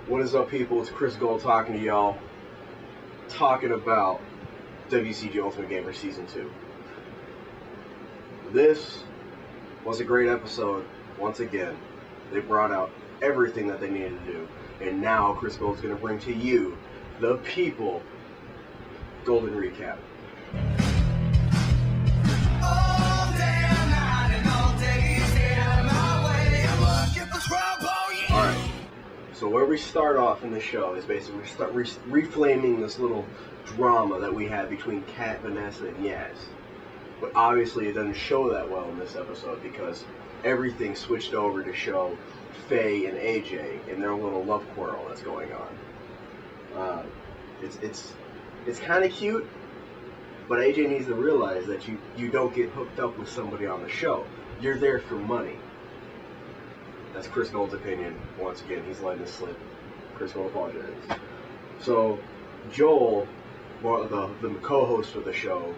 What is up, people? It's Chris Gold talking to y'all, talking about WCG Ultimate Gamer Season 2. This was a great episode. Once again, they brought out everything that they needed to do, and now Chris Gold's going to bring to you, the people, Golden Recap. So where we start off in the show is basically we start reflaming this little drama that we had between Kat, Vanessa, and Yaz. But obviously it doesn't show that well in this episode because everything switched over to show Faye and AJ and their little love quarrel that's going on. It's kind of cute, but AJ needs to realize that you don't get hooked up with somebody on the show. You're there for money. That's Chris Gold's opinion. Once again, he's letting it slip. Chris Gold apologizes. So, Joel, the co-host of the show,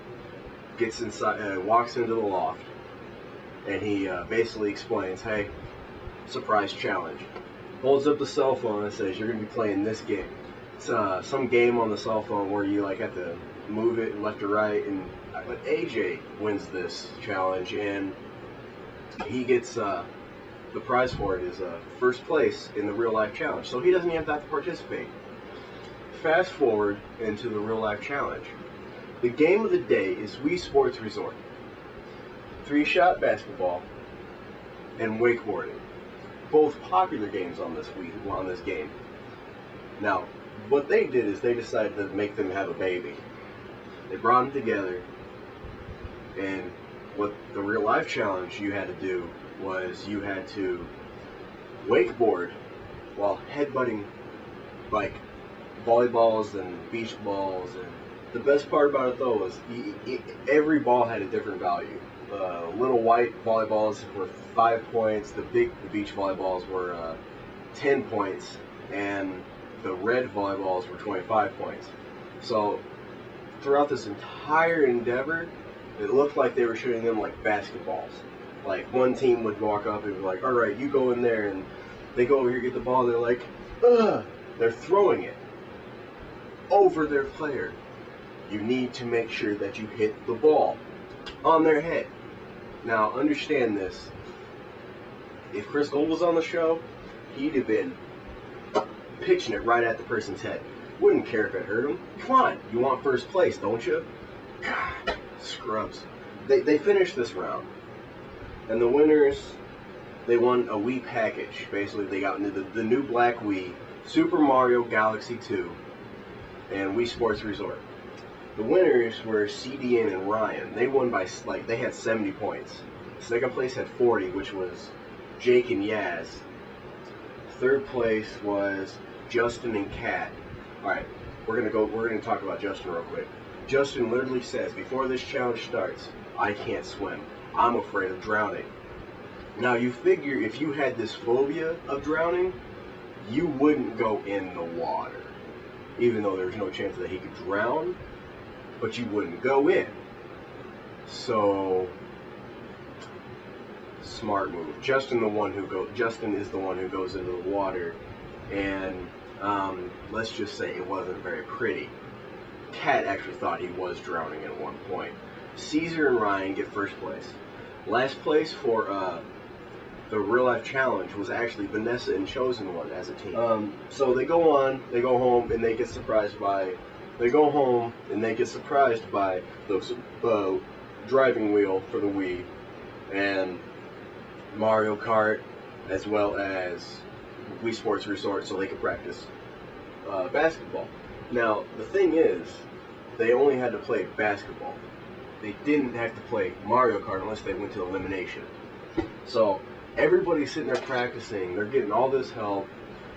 gets inside, walks into the loft, and he basically explains, "Hey, surprise challenge." Holds up the cell phone and says, "You're going to be playing this game." It's some game on the cell phone where you have to move it left to right, but AJ wins this challenge, and he gets. The prize for it is first place in the real life challenge, so he doesn't even have to participate. Fast forward into the real life challenge. The game of the day is Wii Sports Resort, 3-shot basketball, and wakeboarding. Both popular games on this game. Now, what they did is they decided to make them have a baby. They brought them together, and what the real life challenge you had to do was you had to wakeboard while headbutting like volleyballs and beach balls. And the best part about it though was every ball had a different value. Little white volleyballs were 5 points, the beach volleyballs were 10 points, and the red volleyballs were 25 points. So throughout this entire endeavor, it looked like they were shooting them like basketballs. Like, one team would walk up and be like, "All right, you go in there," and they go over here, get the ball, and they're like, "Ugh!" They're throwing it over their player. You need to make sure that you hit the ball on their head. Now, understand this. If Chris Gold was on the show, he'd have been pitching it right at the person's head. Wouldn't care if it hurt him. Come on, you want first place, don't you? God, scrubs. They finished this round. And the winners, they won a Wii package. Basically, they got into the new Black Wii, Super Mario Galaxy 2, and Wii Sports Resort. The winners were CDN and Ryan. They won by, they had 70 points. Second place had 40, which was Jake and Yaz. Third place was Justin and Kat. Alright, we're gonna talk about Justin real quick. Justin literally says, before this challenge starts, "I can't swim. I'm afraid of drowning." Now, you figure if you had this phobia of drowning, you wouldn't go in the water. Even though there's no chance that he could drown, but you wouldn't go in. So, smart move. Justin is the one who goes into the water, and let's just say it wasn't very pretty. Kat actually thought he was drowning at one point. Caesar and Ryan get first place. Last place for the real life challenge was actually Vanessa and Chosen One as a team. So they go home, and they get surprised by the driving wheel for the Wii, and Mario Kart, as well as Wii Sports Resort, so they could practice basketball. Now, the thing is, they only had to play basketball. They didn't have to play Mario Kart unless they went to elimination. So everybody's sitting there practicing. They're getting all this help.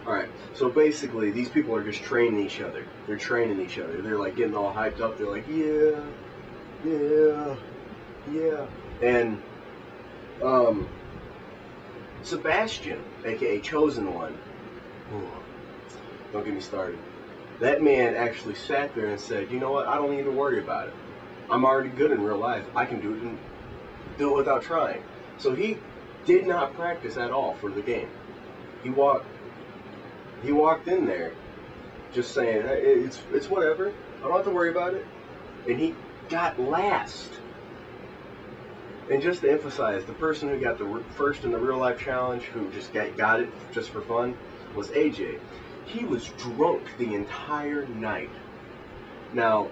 Alright, so basically these people are just training each other. They're training each other. They're like getting all hyped up. They're like, yeah. And Sebastian, aka Chosen One, don't get me started. That man actually sat there and said, "You know what, I don't need to worry about it. I'm already good in real life. I can do it without trying." So he did not practice at all for the game. He walked He walked in there just saying, hey, it's whatever. I don't have to worry about it. And he got last. And just to emphasize, the person who got the first in the real life challenge, who just got it just for fun, was AJ. He was drunk the entire night. Now,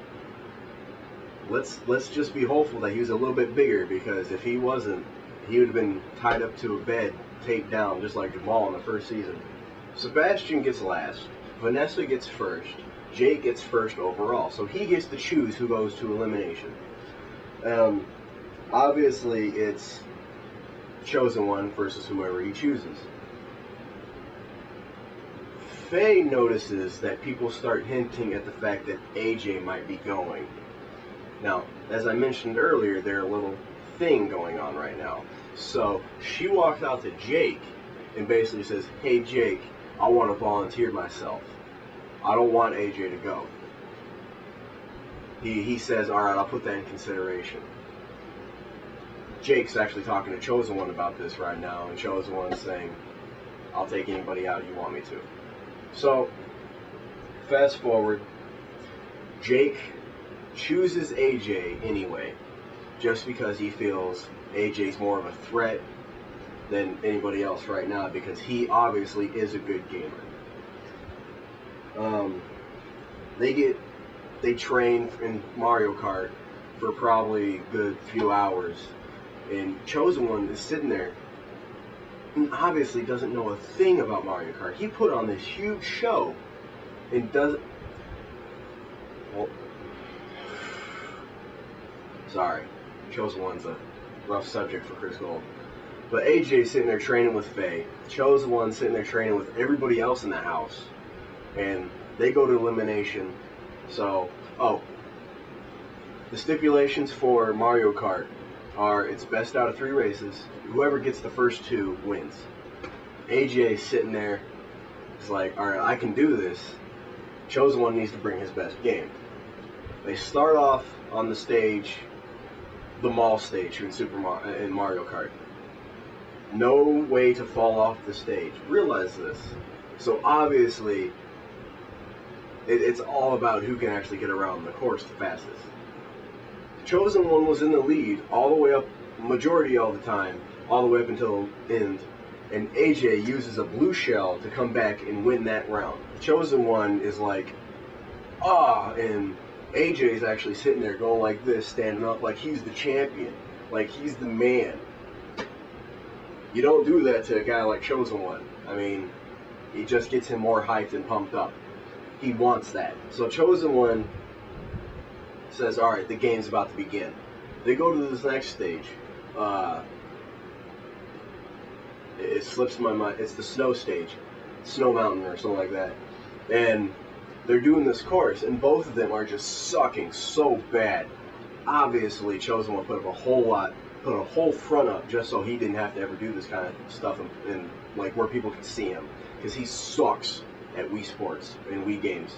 let's just be hopeful that he was a little bit bigger, because if he wasn't, he would have been tied up to a bed, taped down, just like Jamal in the first season. Sebastian gets last. Vanessa gets first. Jake gets first overall. So he gets to choose who goes to elimination. Obviously, it's chosen one versus whoever he chooses. Faye notices that people start hinting at the fact that AJ might be going. Now, as I mentioned earlier, there's a little thing going on right now. So she walks out to Jake and basically says, hey Jake, I want to volunteer myself. I don't want AJ to go. He says, alright, I'll put that in consideration. Jake's actually talking to Chosen One about this right now, and Chosen One's saying, I'll take anybody out you want me to. So, fast forward, Jake chooses AJ anyway, just because he feels AJ's more of a threat than anybody else right now, because he obviously is a good gamer. They train in Mario Kart for probably a good few hours, and Chosen One is sitting there and obviously doesn't know a thing about Mario Kart. He put on this huge show and doesn't. Well, sorry, Chosen One's a rough subject for Chris Gold. But AJ's sitting there training with Faye. Chosen One sitting there training with everybody else in the house. And they go to elimination. So, the stipulations for Mario Kart are it's best out of 3 races. Whoever gets the first 2 wins. AJ's sitting there. It's like, alright, I can do this. Chosen One needs to bring his best game. They start off on the stage, the mall stage in Mario Kart. No way to fall off the stage. Realize this. So obviously, it's all about who can actually get around the course the fastest. Chosen One was in the lead all the way up, majority all the time, all the way up until the end. And AJ uses a blue shell to come back and win that round. Chosen One is like, and AJ's actually sitting there going like this, standing up like he's the champion, like he's the man. You don't do that to a guy like Chosen One. I mean, it just gets him more hyped and pumped up. He wants that. So Chosen One says, alright, the game's about to begin. They go to this next stage. It slips my mind. It's the snow stage. Snow Mountain or something like that. And they're doing this course, and both of them are just sucking so bad. Obviously, Chosen One put up a whole front up just so he didn't have to ever do this kind of stuff in like where people could see him, because he sucks at Wii Sports and Wii games.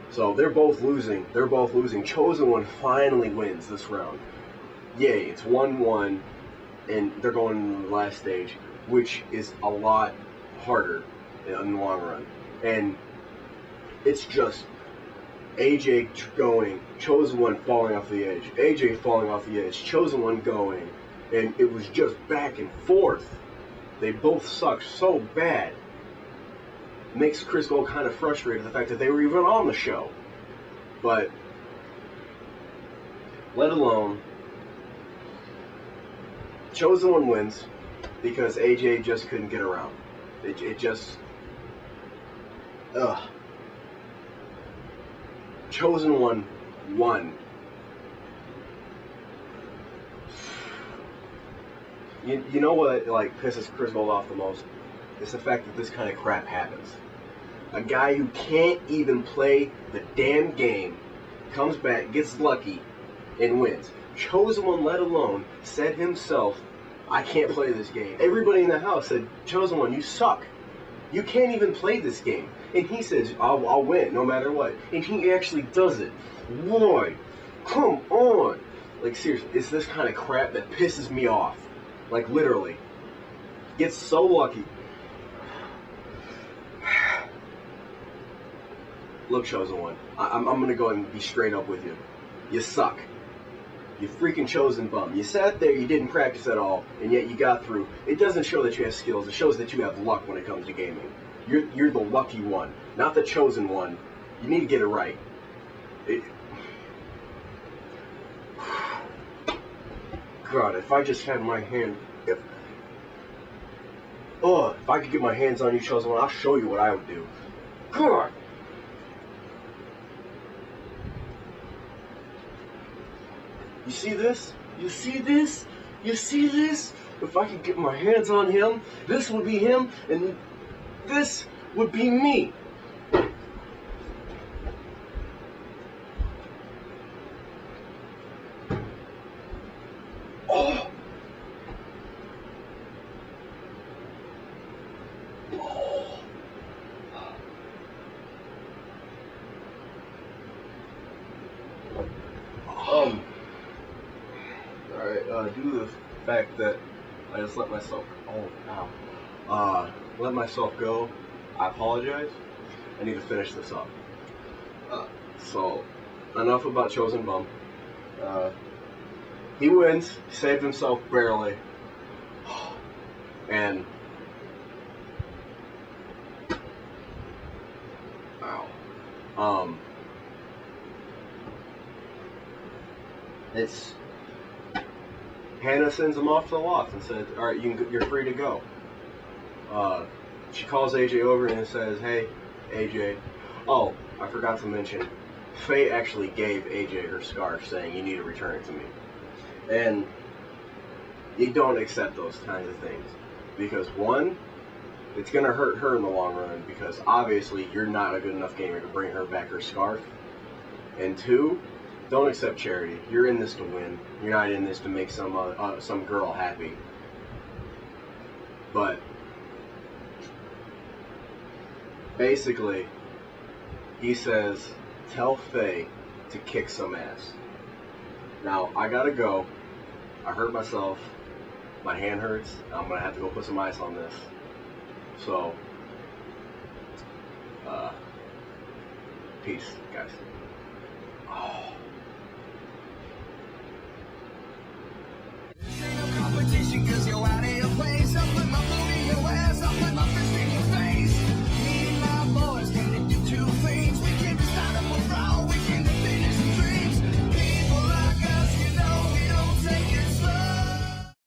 So they're both losing. Chosen One finally wins this round. Yay, it's 1-1, and they're going to the last stage, which is a lot harder in the long run. And it's just AJ going, Chosen One falling off the edge, AJ falling off the edge, Chosen One going, and it was just back and forth. They both sucked so bad. Makes Chris Gold kind of frustrated, the fact that they were even on the show. But let alone, Chosen One wins because AJ just couldn't get around. It just, Chosen One won. You know what like pisses Chris Gold off the most? It's the fact that this kind of crap happens. A guy who can't even play the damn game comes back, gets lucky, and wins. Chosen One, let alone, said himself, I can't play this game. Everybody in the house said, Chosen One, you suck. You can't even play this game. And he says, I'll win no matter what. And he actually does it. Why? Come on. Like, seriously, it's this kind of crap that pisses me off. Like, literally. Gets so lucky. Look, Chosen One, I'm gonna go and be straight up with you. You suck. You freaking chosen bum. You sat there, you didn't practice at all, and yet you got through. It doesn't show that you have skills. It shows that you have luck when it comes to gaming. You're the lucky one, not the chosen one. You need to get it right. God, if I just had my hand... If I could get my hands on you, Chosen One, I'll show you what I would do. God! You see this? You see this? You see this? If I could get my hands on him, this would be him, and this would be me. Oh! Alright, due to the fact that I just let myself, let myself go, I apologize. I need to finish this up. So, enough about Chosen Bum. He wins, saved himself barely, and, it's, Hannah sends him off to the loft and says, alright, you're free to go. She calls AJ over and says, hey, AJ, oh, I forgot to mention, Faye actually gave AJ her scarf saying, you need to return it to me. And you don't accept those kinds of things. Because one, it's going to hurt her in the long run because obviously you're not a good enough gamer to bring her back her scarf. And two, don't accept charity. You're in this to win. You're not in this to make some girl happy. But basically, he says, tell Faye to kick some ass. Now, I gotta go. I hurt myself. My hand hurts. I'm gonna have to go put some ice on this. So, peace, guys. Oh.